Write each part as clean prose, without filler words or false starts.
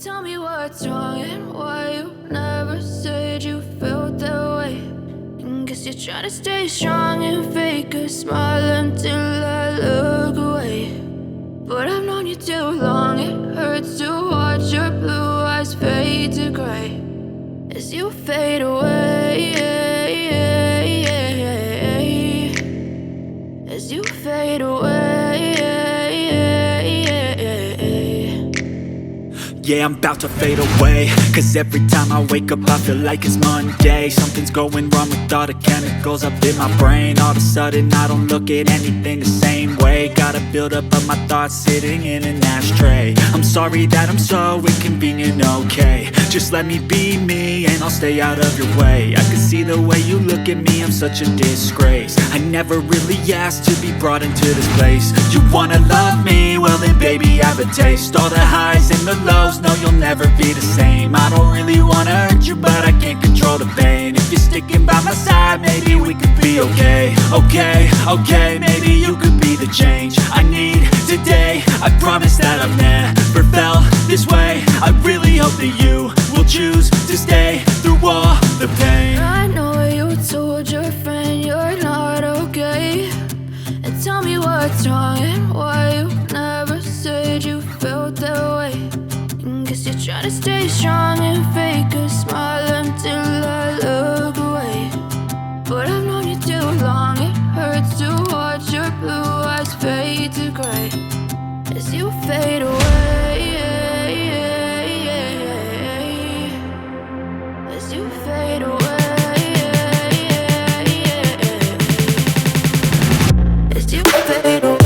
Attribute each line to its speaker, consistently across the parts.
Speaker 1: Tell me what's wrong and why you never said you felt that way. And guess you're trying to stay strong and fake a smile until I look away. But I've known you too long, it hurts to watch your blue eyes fade to gray as you fade away, as you fade away.
Speaker 2: Yeah, I'm about to fade away, cause every time I wake up I feel like it's Monday. Something's going wrong with all the chemicals up in my brain. All of a sudden I don't look at anything the same way. Got a build up of my thoughts sitting in an ashtray. I'm sorry that I'm so inconvenient, okay. Just let me be me and I'll stay out of your way. I can see the way you look at me, I'm such a disgrace. I never really asked to be brought into this place. You wanna love me? Well then baby have a taste. All the highs and the lows, no, you'll never be the same. I don't really wanna hurt you, but I can't control the pain. If you're sticking by my side, maybe we could be okay. Okay, maybe you could be the change I need today. I promise that I've never felt this way. I really hope that you will choose to stay through all the pain.
Speaker 1: I know you told your friend you're not okay. And tell me what's wrong and why you never said you felt that way. Guess you're trying to stay strong and fake a smile until I look away. But I've known you too long, it hurts to watch your blue eyes fade to gray as you fade away, as you fade away, as you fade away.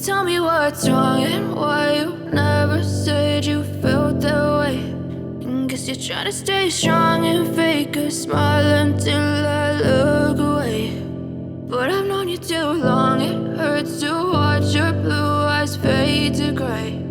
Speaker 1: Tell me what's wrong and why you never said you felt that way. And guess you're trying to stay strong and fake a smile until I look away. But I've known you too long, it hurts to watch your blue eyes fade to gray